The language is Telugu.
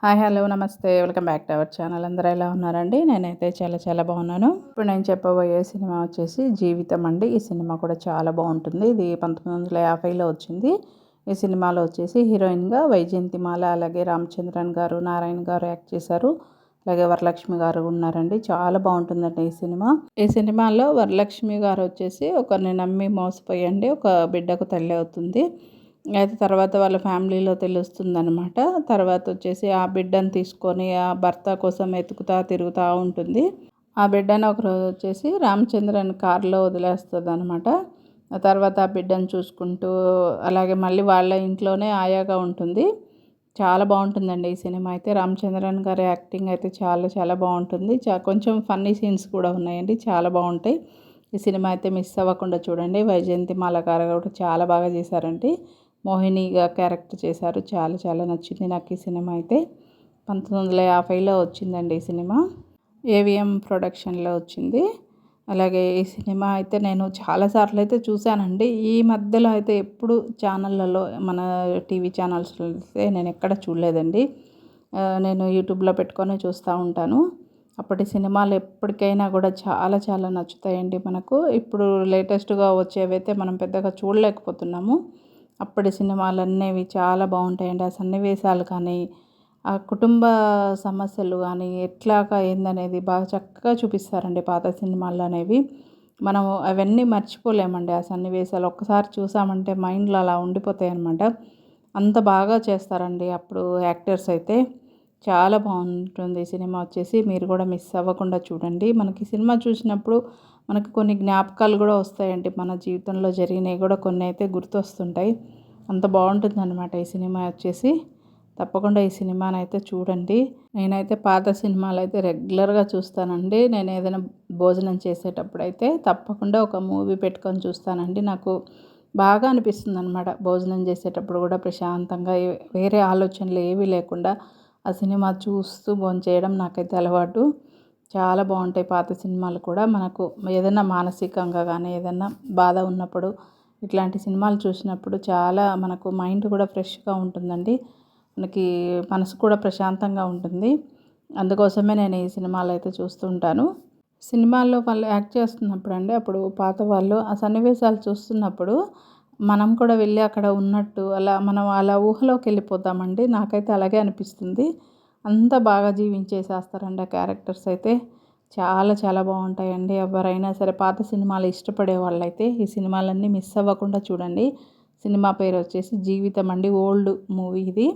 హాయ్ హలో నమస్తే welcome back to our channel. అందరూ ఎలా ఉన్నారండి? నేనైతే చాలా చాలా బాగున్నాను. ఇప్పుడు నేను చెప్పబోయే సినిమా వచ్చేసి జీవితం అండి. ఈ సినిమా కూడా చాలా బాగుంటుంది. ఇది 1950లో వచ్చింది. ఈ సినిమాలో వచ్చేసి హీరోయిన్గా వైజయంతిమాల, అలాగే రామచంద్రన్ గారు, నారాయణ గారు యాక్ట్ చేశారు. అలాగే వరలక్ష్మి గారు ఉన్నారండి. చాలా బాగుంటుందండి ఈ సినిమా. ఈ సినిమాలో వరలక్ష్మి గారు వచ్చేసి ఒకరిని నమ్మి మోసపోయండి ఒక బిడ్డకు తల్లి అవుతుంది. అయితే తర్వాత వాళ్ళ ఫ్యామిలీలో తెలుస్తుందనమాట. తర్వాత వచ్చేసి ఆ బిడ్డను తీసుకొని ఆ భర్త కోసం వెతుకుతా తిరుగుతూ ఉంటుంది. ఆ బిడ్డను ఒకరోజు వచ్చేసి రామచంద్రన్ కారులో వదిలేస్తుందనమాట. ఆ తర్వాత ఆ బిడ్డను చూసుకుంటూ అలాగే మళ్ళీ వాళ్ళ ఇంట్లోనే ఆయాగా ఉంటుంది. చాలా బాగుంటుందండి ఈ సినిమా అయితే. రామచంద్రన్ గారి యాక్టింగ్ అయితే చాలా చాలా బాగుంటుంది. కొంచెం ఫన్నీ సీన్స్ కూడా ఉన్నాయండి. చాలా బాగుంటాయి. ఈ సినిమా అయితే మిస్ అవ్వకుండా చూడండి. వైజయంతిమాల గారు కూడా చాలా బాగా చేశారండి. మోహినిగా క్యారెక్టర్ చేశారు. చాలా చాలా నచ్చింది నాకు ఈ సినిమా అయితే. 1950లో వచ్చిందండి ఈ సినిమా. ఏవిఎం ప్రొడక్షన్లో వచ్చింది. అలాగే ఈ సినిమా అయితే నేను చాలాసార్లు అయితే చూశానండి. ఈ మధ్యలో అయితే ఎప్పుడు ఛానళ్ళలో మన టీవీ ఛానల్స్లో అయితే నేను ఎక్కడ చూడలేదండి. నేను యూట్యూబ్లో పెట్టుకొని చూస్తూ ఉంటాను. అప్పటి సినిమాలు ఎప్పటికైనా కూడా చాలా చాలా నచ్చుతాయండి మనకు. ఇప్పుడు లేటెస్ట్గా వచ్చేవైతే మనం పెద్దగా చూడలేకపోతున్నాము. అప్పటి సినిమాలనేవి చాలా బాగుంటాయండి. ఆ సన్నివేశాలు కానీ, ఆ కుటుంబ సమస్యలు కానీ ఎట్లాగా ఏందనేది బాగా చక్కగా చూపిస్తారండి పాత సినిమాల్లో అనేవి. మనం అవన్నీ మర్చిపోలేమండి. ఆ సన్నివేశాలు ఒక్కసారి చూసామంటే మైండ్లో అలా ఉండిపోతాయి అన్నమాట. అంత బాగా చేస్తారండి అప్పుడు యాక్టర్స్ అయితే. చాలా బాగుంటుంది ఈ సినిమా వచ్చేసి. మీరు కూడా మిస్ అవ్వకుండా చూడండి. మనకి సినిమా చూసినప్పుడు మనకు కొన్ని జ్ఞాపకాలు కూడా వస్తాయండి. మన జీవితంలో జరిగినవి కూడా కొన్ని అయితే గుర్తొస్తుంటాయి. అంత బాగుంటుందన్నమాట ఈ సినిమా వచ్చేసి. తప్పకుండా ఈ సినిమానైతే చూడండి. నేనైతే పాత సినిమాలు అయితే రెగ్యులర్గా చూస్తానండి. నేను ఏదైనా భోజనం చేసేటప్పుడు అయితే తప్పకుండా ఒక మూవీ పెట్టుకొని చూస్తానండి. నాకు బాగా అనిపిస్తుంది అనమాట. భోజనం చేసేటప్పుడు కూడా ప్రశాంతంగా వేరే ఆలోచనలు ఏవీ లేకుండా ఆ సినిమా చూస్తూ భోంచేయడం నాకైతే అలవాటు. చాలా బాగుంటాయి పాత సినిమాలు కూడా. మనకు ఏదైనా మానసికంగా కానీ ఏదైనా బాధ ఉన్నప్పుడు ఇట్లాంటి సినిమాలు చూసినప్పుడు చాలా మనకు మైండ్ కూడా ఫ్రెష్గా ఉంటుందండి. మనకి మనసు కూడా ప్రశాంతంగా ఉంటుంది. అందుకోసమే నేను ఈ సినిమాలు అయితే చూస్తూ ఉంటాను. సినిమాల్లో వాళ్ళు యాక్ట్ చేస్తున్నప్పుడు అండి అప్పుడు పాత వాళ్ళు ఆ సన్నివేశాలు చూస్తున్నప్పుడు మనం కూడా వెళ్ళి అక్కడ ఉన్నట్టు అలా మనం అలా ఊహలోకి వెళ్ళిపోతామండి. నాకైతే అలాగే అనిపిస్తుంది. అంత బాగా జీవించేసేస్తారండి ఆ క్యారెక్టర్స్ అయితే. చాలా చాలా బాగుంటాయండి. ఎవరైనా సరే పాత సినిమాలు ఇష్టపడే వాళ్ళైతే ఈ సినిమాలన్నీ మిస్ అవ్వకుండా చూడండి. సినిమా పేరు వచ్చేసి జీవితం అండి. ఓల్డ్ మూవీ ఇది.